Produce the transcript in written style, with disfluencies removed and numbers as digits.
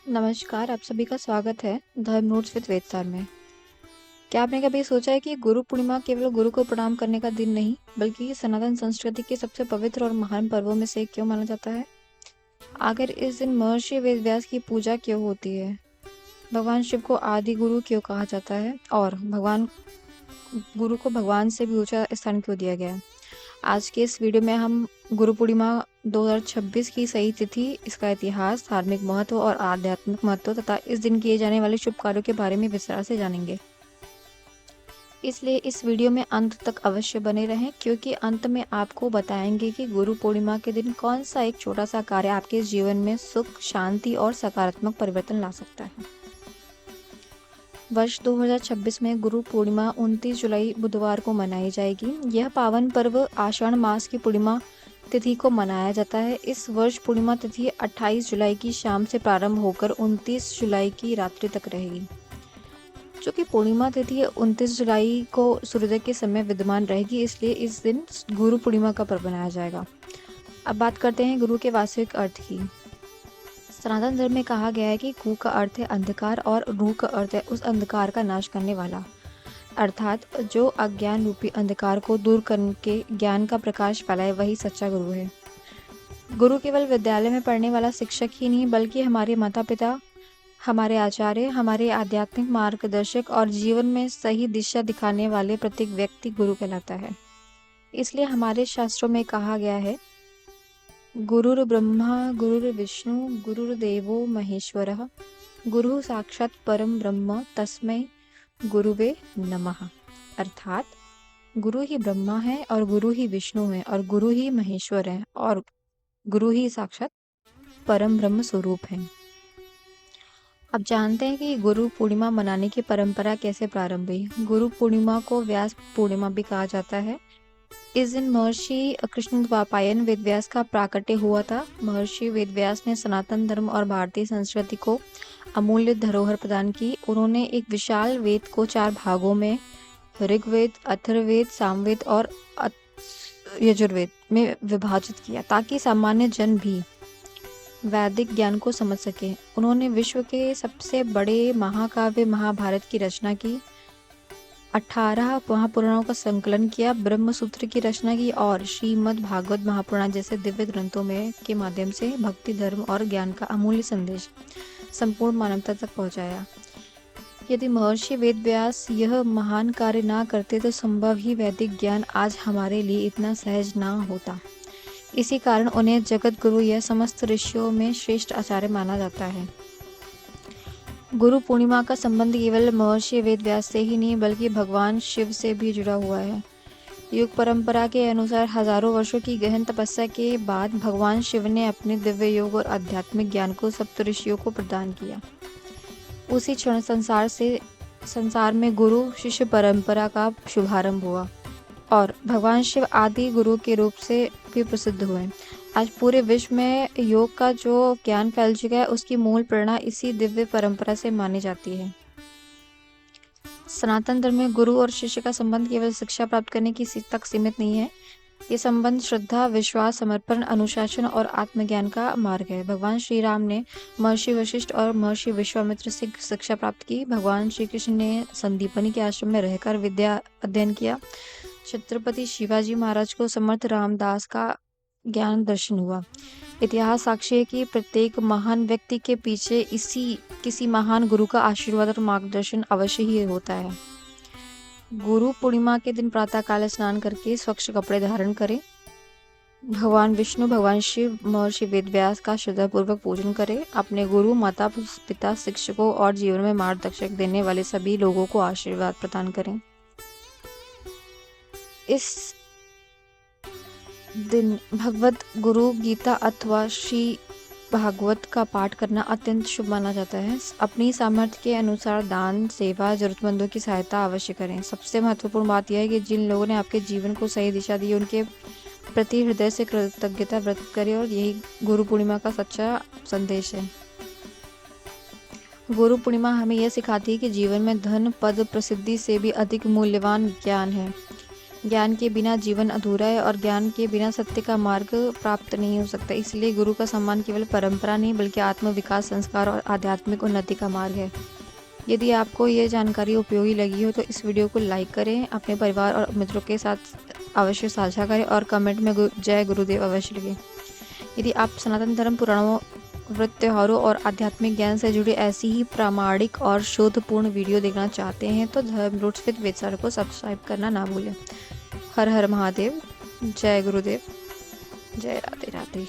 नमस्कार, आप सभी का स्वागत है धर्म नोट्स विद वेद सर में। क्या आपने कभी सोचा है कि गुरु पूर्णिमा केवल गुरु को प्रणाम करने का दिन नहीं, बल्कि सनातन संस्कृति के सबसे पवित्र और महान पर्वों में से एक क्यों माना जाता है? आखिर इस दिन महर्षि वेदव्यास की पूजा क्यों होती है? भगवान शिव को आदि गुरु क्यों कहा जाता है? और भगवान गुरु को भगवान से भी ऊंचा स्थान क्यों दिया गया है? आज के इस वीडियो में हम गुरु पूर्णिमा 2026 की सही तिथि, इसका इतिहास, धार्मिक महत्व और आध्यात्मिक महत्व तथा इस दिन किए जाने वाले शुभ कार्यों के बारे में विस्तार से जानेंगे। इसलिए इस वीडियो में अंत तक अवश्य बने रहें, क्योंकि अंत में आपको बताएंगे कि गुरु पूर्णिमा के दिन कौन सा एक छोटा सा कार्य आपके जीवन में सुख, शांति और सकारात्मक परिवर्तन ला सकता है। वर्ष 2026 में गुरु पूर्णिमा 29 जुलाई बुधवार को मनाई जाएगी। यह पावन पर्व आषाढ़ मास की पूर्णिमा तिथि को मनाया जाता है। इस वर्ष पूर्णिमा तिथि 28 जुलाई की शाम से प्रारंभ होकर 29 जुलाई की रात्रि तक रहेगी। चूँकि पूर्णिमा तिथि 29 जुलाई को सूर्योदय के समय विद्यमान रहेगी, इसलिए इस दिन गुरु पूर्णिमा का पर्व मनाया जाएगा। अब बात करते हैं गुरु के वास्तविक अर्थ की। सनातन धर्म में कहा गया है कि कु का अर्थ है अंधकार और रू का अर्थ है उस अंधकार का नाश करने वाला, अर्थात जो अज्ञान रूपी अंधकार को दूर करके ज्ञान का प्रकाश फैलाए, वही सच्चा गुरु है। गुरु केवल विद्यालय में पढ़ने वाला शिक्षक ही नहीं, बल्कि हमारे माता पिता, हमारे आचार्य, हमारे आध्यात्मिक मार्गदर्शक और जीवन में सही दिशा दिखाने वाले प्रत्येक व्यक्ति गुरु कहलाता है। इसलिए हमारे शास्त्रों में कहा गया है, गुरुर् ब्रह्मा गुरुर्विष्णु गुरुर्देवो महेश्वरः गुरु साक्षात परम ब्रह्म तस्मै गुरुवे नमः। अर्थात गुरु ही ब्रह्मा है और गुरु ही विष्णु है और गुरु ही महेश्वर है और गुरु ही साक्षात परम ब्रह्म स्वरूप है। अब जानते हैं कि गुरु पूर्णिमा मनाने की परंपरा कैसे प्रारंभ हुई। गुरु पूर्णिमा को व्यास पूर्णिमा भी कहा जाता है। इस दिन महर्षि कृष्णद्वापायन वेदव्यास का प्राकट्य हुआ था। महर्षि वेदव्यास ने सनातन धर्म और भारतीय संस्कृति को अमूल्य धरोहर प्रदान की। उन्होंने एक विशाल वेद को 4 भागों में ऋग्वेद, अथर्ववेद, सामवेद और यजुर्वेद में विभाजित किया, ताकि सामान्य जन भी वैदिक ज्ञान को समझ सके। उन्होंने विश्व के सबसे बड़े महाकाव्य महाभारत की रचना की, 18 महापुराणों का संकलन किया, ब्रह्म सूत्र की रचना की और श्रीमद् भागवत महापुराण जैसे दिव्य ग्रंथों में के माध्यम से भक्ति, धर्म और ज्ञान का अमूल्य संदेश संपूर्ण मानवता तक पहुंचाया। यदि महर्षि वेदव्यास यह महान कार्य ना करते तो संभव ही वैदिक ज्ञान आज हमारे लिए इतना सहज ना होता। इसी कारण उन्हें जगत गुरु या समस्त ऋषियों में श्रेष्ठ आचार्य माना जाता है। गुरु पूर्णिमा का संबंध केवल महर्षि वेदव्यास से ही नहीं, बल्कि भगवान शिव से भी जुड़ा हुआ है। युग परंपरा के अनुसार हजारों वर्षों की गहन तपस्या के बाद भगवान शिव ने अपने दिव्य योग और आध्यात्मिक ज्ञान को सप्तऋषियों को प्रदान किया। उसी क्षण संसार में गुरु शिष्य परंपरा का शुभारंभ हुआ और भगवान शिव आदि गुरु के रूप से भी प्रसिद्ध हुए। आज पूरे विश्व में योग का जो ज्ञान फैल चुका है, उसकी मूल प्रेरणा इसी दिव्य परंपरा से मानी जाती है। सनातन धर्म में गुरु और शिष्य का संबंध केवल शिक्षा प्राप्त करने की तक सीमित नहीं है। ये संबंध श्रद्धा, विश्वास, समर्पण, अनुशासन और आत्मज्ञान का मार्ग है। भगवान श्री राम ने महर्षि वशिष्ठ और महर्षि विश्वामित्र से शिक्षा प्राप्त की। भगवान श्री कृष्ण ने संदीपनी के आश्रम में रहकर विद्या अध्ययन किया। छत्रपति शिवाजी महाराज को समर्थ रामदास का ज्ञान दर्शन हुआ। इतिहास साक्षी है कि प्रत्येक महान व्यक्ति के पीछे किसी महान गुरु का आशीर्वाद और मार्गदर्शन अवश्य ही होता है। गुरु पूर्णिमा के दिन प्रातः काल स्नान करके स्वच्छ कपड़े धारण करें। भगवान विष्णु, भगवान शिव, महर्षि वेदव्यास का श्रद्धापूर्वक पूजन करें। अपने गुरु, माता पिता, शिक्षकों और जीवन में मार्गदर्शक देने वाले सभी लोगों को आशीर्वाद प्रदान करें। इस दिन भगवत गुरु गीता अथवा श्री भागवत का पाठ करना अत्यंत शुभ माना जाता है। अपनी सामर्थ्य के अनुसार दान, सेवा, जरूरतमंदों की सहायता अवश्य करें। सबसे महत्वपूर्ण बात यह है कि जिन लोगों ने आपके जीवन को सही दिशा दी, उनके प्रति हृदय से कृतज्ञता व्यक्त करें, और यही गुरु पूर्णिमा का सच्चा संदेश है। गुरु पूर्णिमा हमें यह सिखाती है कि जीवन में धन, पद, प्रसिद्धि से भी अधिक मूल्यवान ज्ञान है। ज्ञान के बिना जीवन अधूरा है और ज्ञान के बिना सत्य का मार्ग प्राप्त नहीं हो सकता। इसलिए गुरु का सम्मान केवल परंपरा नहीं बल्कि आत्म विकास, संस्कार और आध्यात्मिक उन्नति का मार्ग है। यदि आपको ये जानकारी उपयोगी लगी हो तो इस वीडियो को लाइक करें, अपने परिवार और मित्रों के साथ अवश्य साझा करें और कमेंट में जय गुरुदेव अवश्य लिखें। यदि आप सनातन धर्म, पुराणों, व्रत, त्योहारों और आध्यात्मिक ज्ञान से जुड़े ऐसी ही प्रामाणिक और शोधपूर्ण वीडियो देखना चाहते हैं तो धर्म रूट्स विद वेद सर को सब्सक्राइब करना ना भूलें। हर हर महादेव, जय गुरुदेव, जय राधे राधे।